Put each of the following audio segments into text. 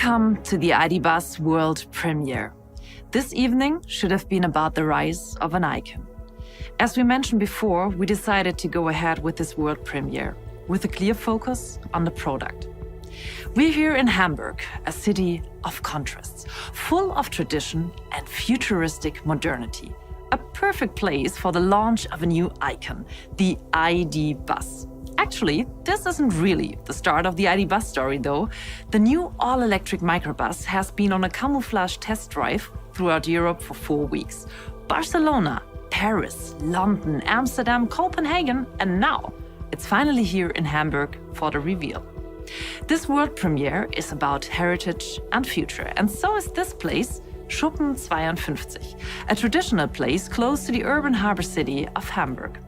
Welcome to the ID. Buzz World Premiere. This evening should have been about the rise of an icon. As we mentioned before, we decided to go ahead with this world premiere with a clear focus on the product. We're here in Hamburg, a city of contrasts, full of tradition and futuristic modernity. A perfect place for the launch of a new icon, the ID. Buzz. Actually, this isn't really the start of the ID. Buzz story though. The new all-electric microbus has been on a camouflage test drive throughout Europe for 4 weeks. Barcelona, Paris, London, Amsterdam, Copenhagen, and now it's finally here in Hamburg for the reveal. This world premiere is about heritage and future, and so is this place, Schuppen 52, a traditional place close to the urban harbor city of Hamburg.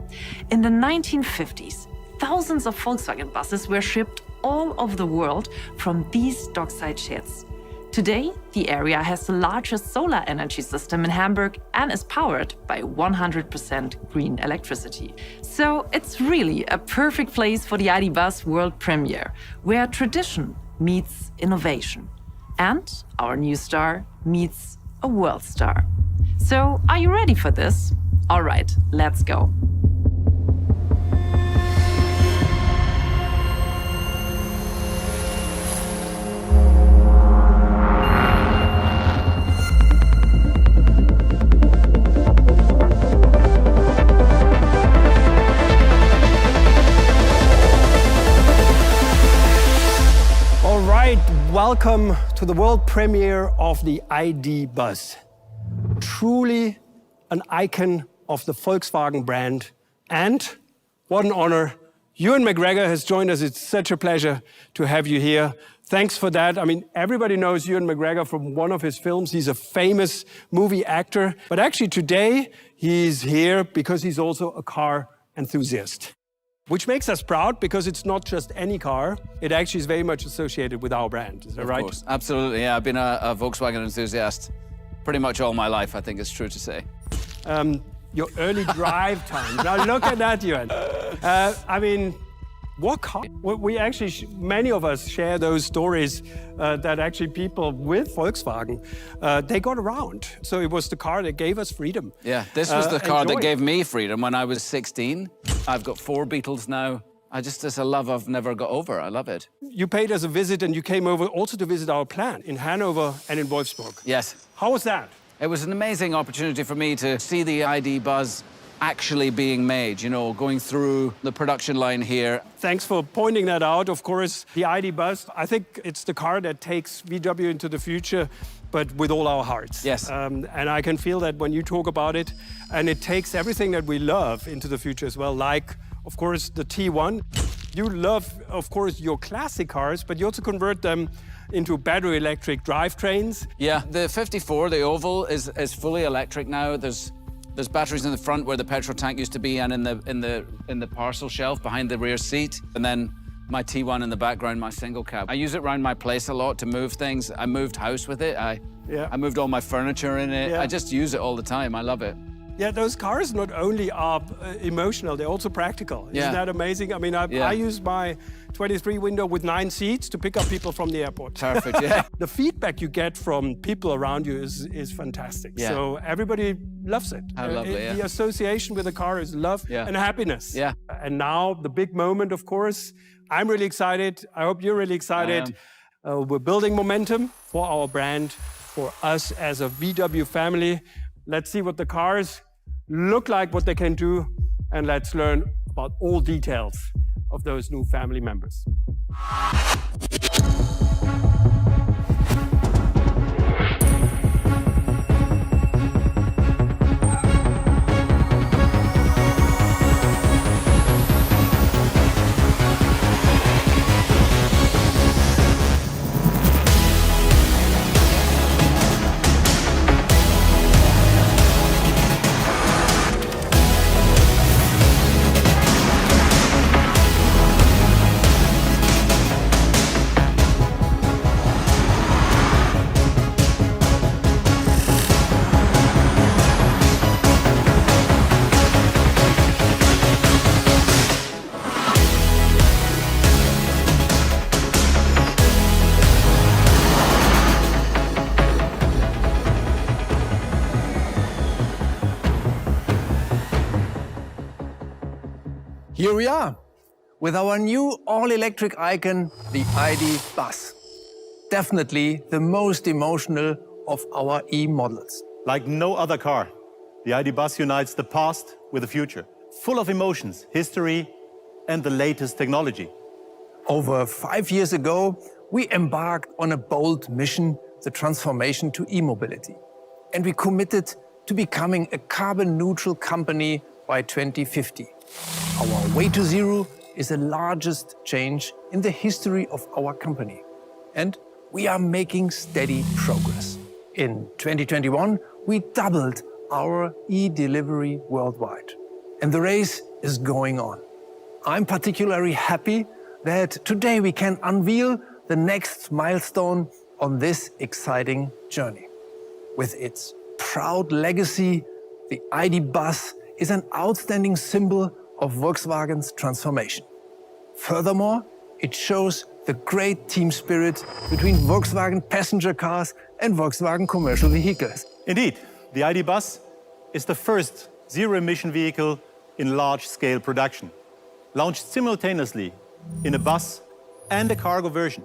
In the 1950s, thousands of Volkswagen buses were shipped all over the world from these dockside sheds. Today, the area has the largest solar energy system in Hamburg and is powered by 100% green electricity. So it's really a perfect place for the ID. Buzz world premiere, where tradition meets innovation. And our new star meets a world star. So are you ready for this? All right, let's go. Welcome to the world premiere of the ID. Buzz. Truly an icon of the Volkswagen brand. And what an honor, Ewan McGregor has joined us. It's such a pleasure to have you here. Thanks for that. I mean, everybody knows Ewan McGregor from one of his films. He's a famous movie actor. But actually today, he's here because he's also a car enthusiast. Which makes us proud because it's not just any car. It actually is very much associated with our brand. Is that right? Of course, absolutely. Yeah, I've been a Volkswagen enthusiast pretty much all my life, I think it's true to say. Your early drive time. Now look at that, Ewan. I mean, what car? We actually, many of us share those stories that actually people with Volkswagen, they got around. So it was the car that gave us freedom. Yeah, this was the car that gave me freedom when I was 16. I've got 4 Beetles now. It's a love I've never got over. I love it. You paid us a visit and you came over also to visit our plant in Hanover and in Wolfsburg. Yes. How was that? It was an amazing opportunity for me to see the ID. Buzz actually being made, you know, going through the production line here. Thanks for pointing that out. Of course, the ID. Buzz, I think it's the car that takes VW into the future, but with all our hearts. Yes. And I can feel that when you talk about it, and it takes everything that we love into the future as well, like, of course, the T1. You love, of course, your classic cars, but you also convert them into battery electric drivetrains. Yeah, the 54, the Oval, is fully electric now. There's batteries in the front where the petrol tank used to be, and in the parcel shelf behind the rear seat. And then my T1 in the background, my single cab. I use it around my place a lot to move things. I moved house with it. I moved all my furniture in it. Yeah. I just use it all the time. I love it. Yeah, those cars not only are emotional, they're also practical. Yeah. Isn't that amazing? I mean, I use my 23 window with 9 seats to pick up people from the airport. Perfect, yeah. The feedback you get from people around you is fantastic. Yeah. So everybody loves it. How lovely, yeah. The association with the car is love and happiness. Yeah. And now the big moment, of course. I'm really excited. I hope you're really excited. We're building momentum for our brand, for us as a VW family. Let's see what the cars look like, what they can do, and let's learn about all details of those new family members. Here we are, with our new all-electric icon, the ID. Buzz. Definitely the most emotional of our E-models. Like no other car, the ID. Buzz unites the past with the future, full of emotions, history, and the latest technology. Over 5 years ago, we embarked on a bold mission, the transformation to e-mobility. And we committed to becoming a carbon-neutral company by 2050. Our way to zero is the largest change in the history of our company. And we are making steady progress. In 2021, we doubled our e-delivery worldwide. And the race is going on. I'm particularly happy that today we can unveil the next milestone on this exciting journey. With its proud legacy, the ID. Buzz is an outstanding symbol of Volkswagen's transformation. Furthermore, it shows the great team spirit between Volkswagen passenger cars and Volkswagen commercial vehicles. Indeed, the ID. Buzz is the first zero-emission vehicle in large-scale production, launched simultaneously in a bus and a cargo version.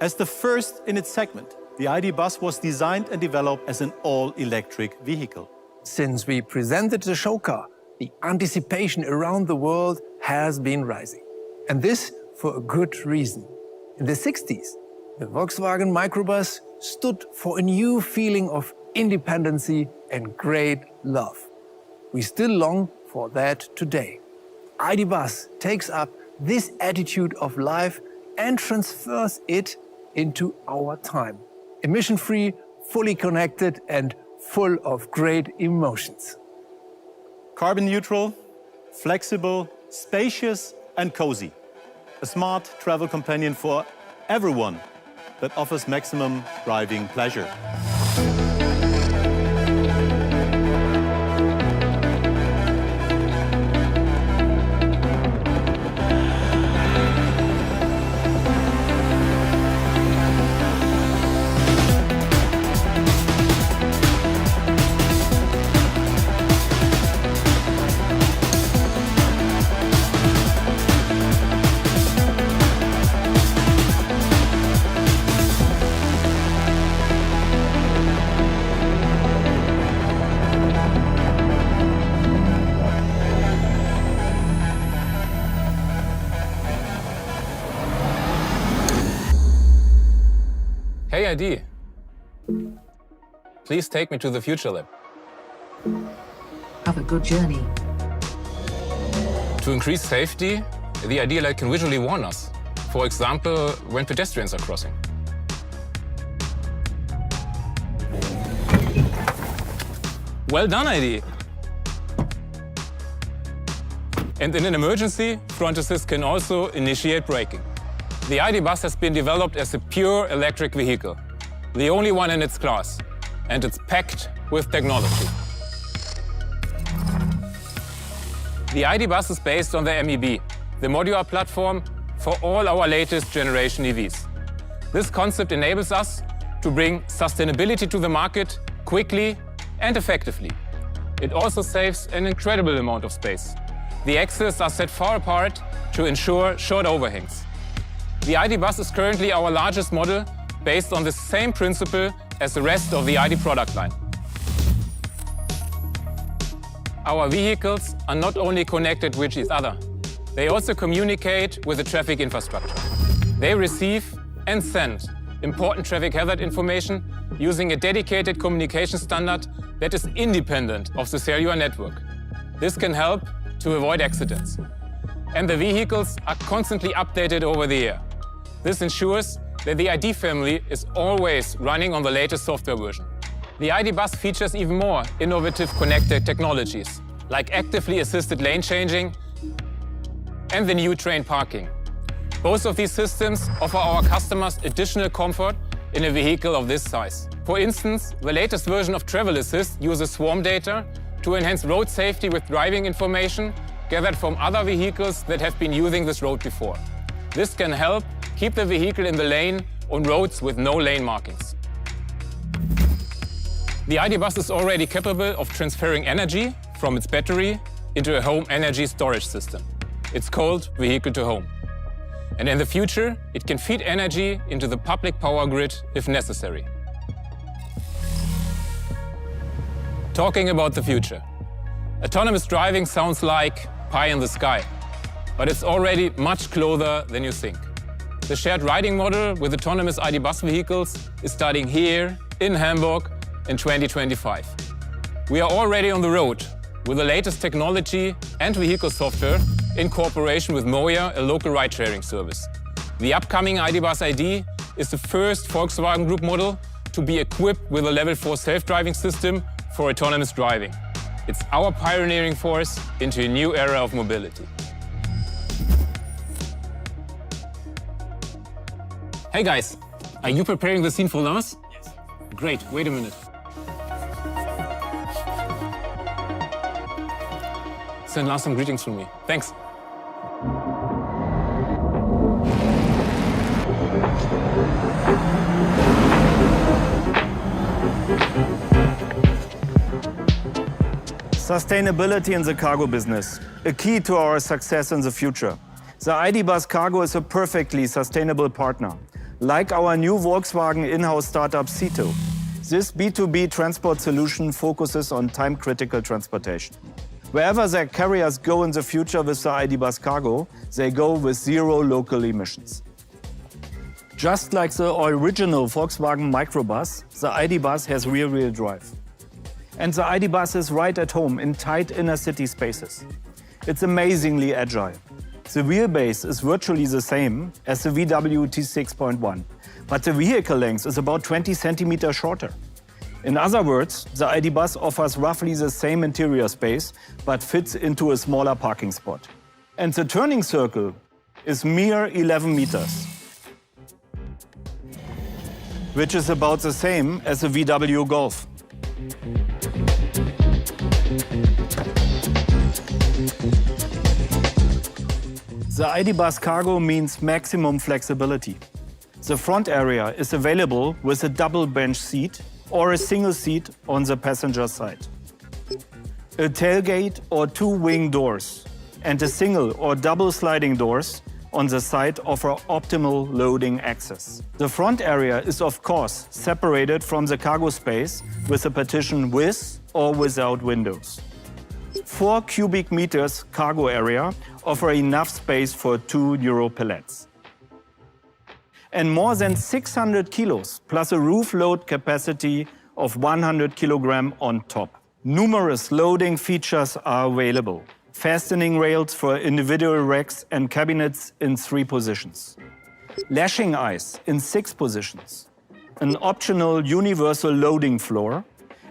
As the first in its segment, the ID. Buzz was designed and developed as an all-electric vehicle. Since we presented the show car, the anticipation around the world has been rising. And this for a good reason. In the 60s, the Volkswagen Microbus stood for a new feeling of independency and great love. We still long for that today. ID. Buzz takes up this attitude of life and transfers it into our time. Emission-free, fully connected, and full of great emotions. Carbon neutral, flexible, spacious, and cozy. A smart travel companion for everyone that offers maximum driving pleasure. Hey ID, please take me to the Future Lab. Have a good journey. To increase safety, the ID Lab can visually warn us. For example, when pedestrians are crossing. Well done, ID. And in an emergency, Front Assist can also initiate braking. The ID. Buzz has been developed as a pure electric vehicle, the only one in its class, and it's packed with technology. The ID. Buzz is based on the MEB, the modular platform for all our latest generation EVs. This concept enables us to bring sustainability to the market quickly and effectively. It also saves an incredible amount of space. The axles are set far apart to ensure short overhangs. The ID. Buzz is currently our largest model, based on the same principle as the rest of the ID. product line. Our vehicles are not only connected with each other, they also communicate with the traffic infrastructure. They receive and send important traffic hazard information using a dedicated communication standard that is independent of the cellular network. This can help to avoid accidents. And the vehicles are constantly updated over the air. This ensures that the ID. family is always running on the latest software version. The ID. Buzz features even more innovative connected technologies, like actively assisted lane changing and the new train parking. Both of these systems offer our customers additional comfort in a vehicle of this size. For instance, the latest version of Travel Assist uses swarm data to enhance road safety with driving information gathered from other vehicles that have been using this road before. This can help keep the vehicle in the lane on roads with no lane markings. The ID. Buzz is already capable of transferring energy from its battery into a home energy storage system. It's called Vehicle to Home. And in the future, it can feed energy into the public power grid if necessary. Talking about the future. Autonomous driving sounds like pie in the sky, but it's already much closer than you think. The shared riding model with autonomous ID. Buzz vehicles is starting here in Hamburg in 2025. We are already on the road with the latest technology and vehicle software in cooperation with Moja, a local ride-sharing service. The upcoming ID. Buzz ID is the first Volkswagen Group model to be equipped with a Level 4 self-driving system for autonomous driving. It's our pioneering force into a new era of mobility. Hey guys, are you preparing the scene for Lars? Yes. Great, wait a minute. Send Lars some greetings from me. Thanks. Sustainability in the cargo business, a key to our success in the future. The ID. Buzz Cargo is a perfectly sustainable partner, like our new Volkswagen in-house startup Cito. This B2B transport solution focuses on time-critical transportation. Wherever their carriers go in the future with the ID. Buzz Cargo, they go with zero local emissions. Just like the original Volkswagen Microbus, the ID. Buzz has rear-wheel drive. And the ID. Buzz is right at home in tight inner city spaces. It's amazingly agile. The wheelbase is virtually the same as the VW T6.1, but the vehicle length is about 20 centimeters shorter. In other words, the ID. Buzz offers roughly the same interior space, but fits into a smaller parking spot. And the turning circle is mere 11 meters, which is about the same as the VW Golf. The ID. Buzz Cargo means maximum flexibility. The front area is available with a double bench seat or a single seat on the passenger side. A tailgate or two wing doors and a single or double sliding doors on the side offer optimal loading access. The front area is of course separated from the cargo space with a partition with or without windows. 4 cubic meters cargo area offer enough space for 2 Euro pallets. And more than 600 kilos plus a roof load capacity of 100 kilograms on top. Numerous loading features are available. Fastening rails for individual racks and cabinets in 3 positions. Lashing eyes in 6 positions. An optional universal loading floor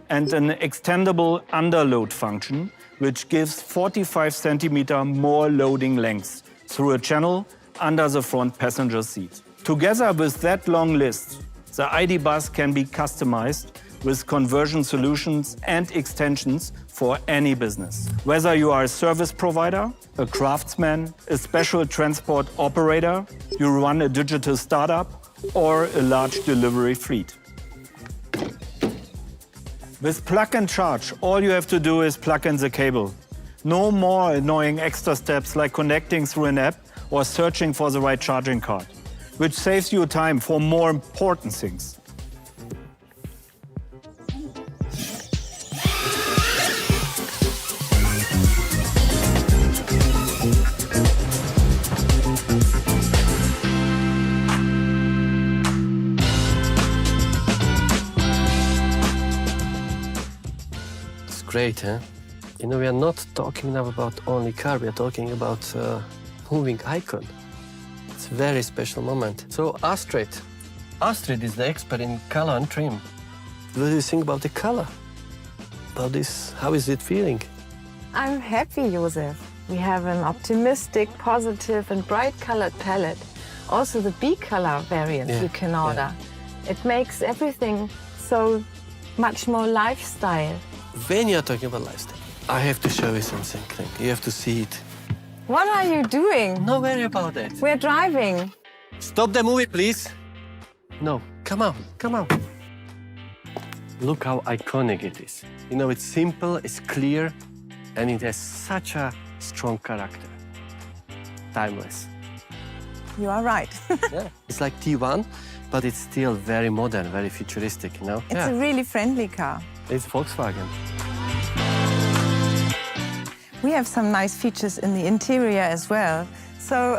and an extendable underload function which gives 45 centimeter more loading length through a channel under the front passenger seat. Together with that long list, the ID. Buzz can be customized with conversion solutions and extensions for any business. Whether you are a service provider, a craftsman, a special transport operator, you run a digital startup, or a large delivery fleet. With Plug and Charge, all you have to do is plug in the cable. No more annoying extra steps like connecting through an app or searching for the right charging card, which saves you time for more important things. Great, huh? You know, we are not talking now about only car, we are talking about moving icon. It's a very special moment. So Astrid is the expert in color and trim. What do you think about the color? About this, how is it feeling? I'm happy, Josef. We have an optimistic, positive and bright colored palette. Also the B-color variant you can order. It makes everything so much more lifestyle. When you're talking about lifestyle, I have to show you something. You have to see it. What are you doing? No worry about that. We're driving. Stop the movie, please. No, come on, come on. Look how iconic it is. You know, it's simple, it's clear, and it has such a strong character. timeless. You are right. Yeah. It's like T1, but it's still very modern, very futuristic, you know? It's a really friendly car. It's Volkswagen. We have some nice features in the interior as well. So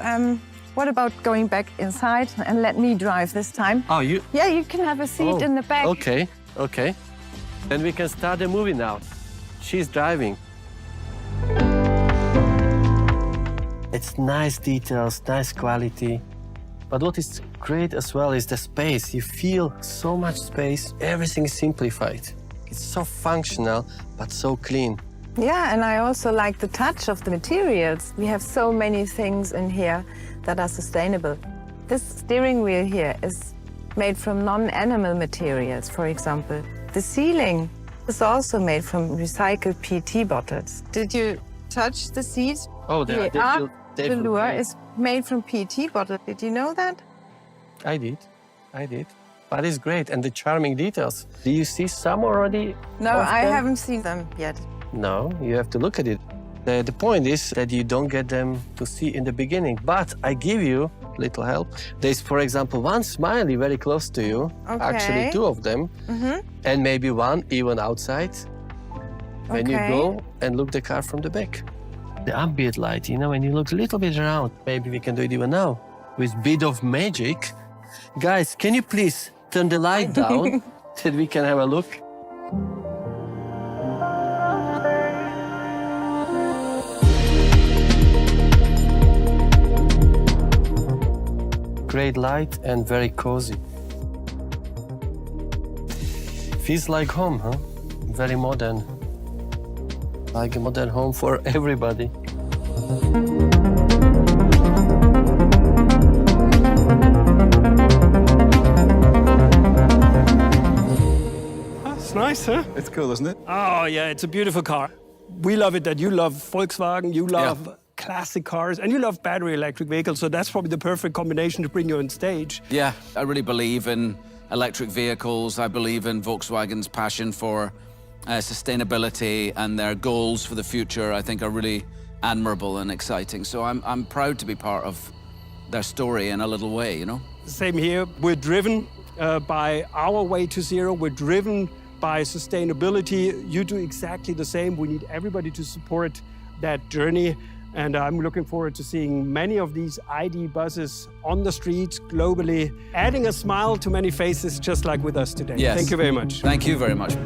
what about going back inside and let me drive this time? Oh, you? Yeah, you can have a seat in the back. Okay, okay. Then we can start the movie now. She's driving. It's nice details, nice quality. But what is great as well is the space. You feel so much space. Everything is simplified. It's so functional, but so clean. Yeah, and I also like the touch of the materials. We have so many things in here that are sustainable. This steering wheel here is made from non-animal materials, for example. The ceiling is also made from recycled PET bottles. Did you touch the seat? Oh, they The velour is made from PET bottle. Did you know that? I did. But it's great, and the charming details. Do you see some already? No, I haven't seen them yet. No, you have to look at it. The point is that you don't get them to see in the beginning, but I give you a little help. There's, for example, one smiley very close to you, actually 2 of them, and maybe one even outside when you go and look the car from the back. The ambient light, you know, when you look a little bit around, maybe we can do it even now, with a bit of magic. Guys, can you please turn the light down that we can have a look? Great light and very cozy. Feels like home, huh? Very modern. Like a modern home for everybody. It's nice, huh? It's cool, isn't it? Oh, yeah, it's a beautiful car. We love it that you love Volkswagen, you love classic cars, and you love battery electric vehicles, so that's probably the perfect combination to bring you on stage. Yeah, I really believe in electric vehicles. I believe in Volkswagen's passion for sustainability, and their goals for the future, I think, are really admirable and exciting. So I'm proud to be part of their story in a little way, you know? Same here. We're driven by our way to zero. We're driven by sustainability. You do exactly the same. We need everybody to support that journey. And I'm looking forward to seeing many of these ID buses on the streets globally, adding a smile to many faces, just like with us today. Yes. Thank you very much. Thank you very much.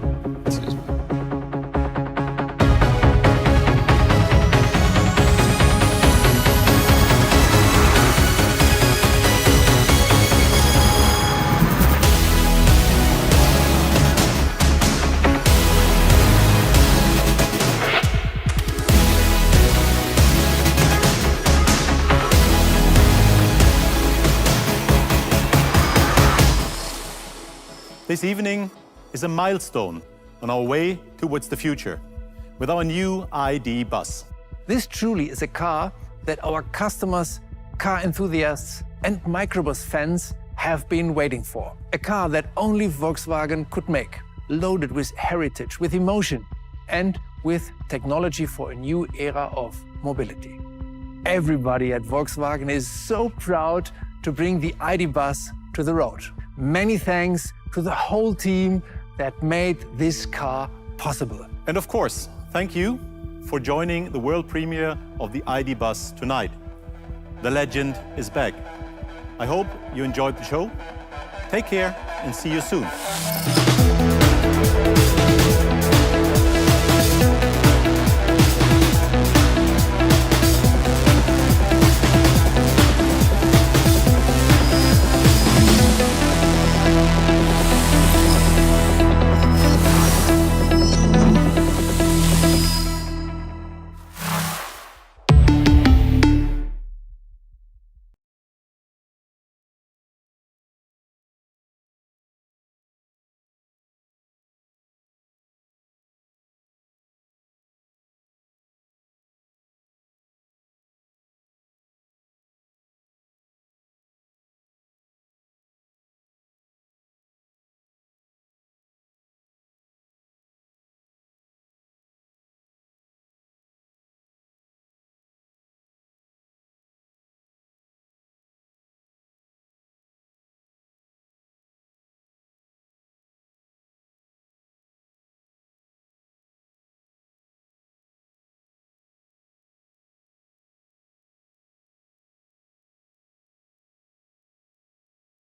This evening is a milestone on our way towards the future with our new ID bus. This truly is a car that our customers, car enthusiasts, and microbus fans have been waiting for. A car that only Volkswagen could make, loaded with heritage, with emotion, and with technology for a new era of mobility. Everybody at Volkswagen is so proud to bring the ID bus to the road. Many thanks to the whole team that made this car possible. And of course, thank you for joining the world premiere of the ID bus tonight. The legend is back. I hope you enjoyed the show. Take care and see you soon.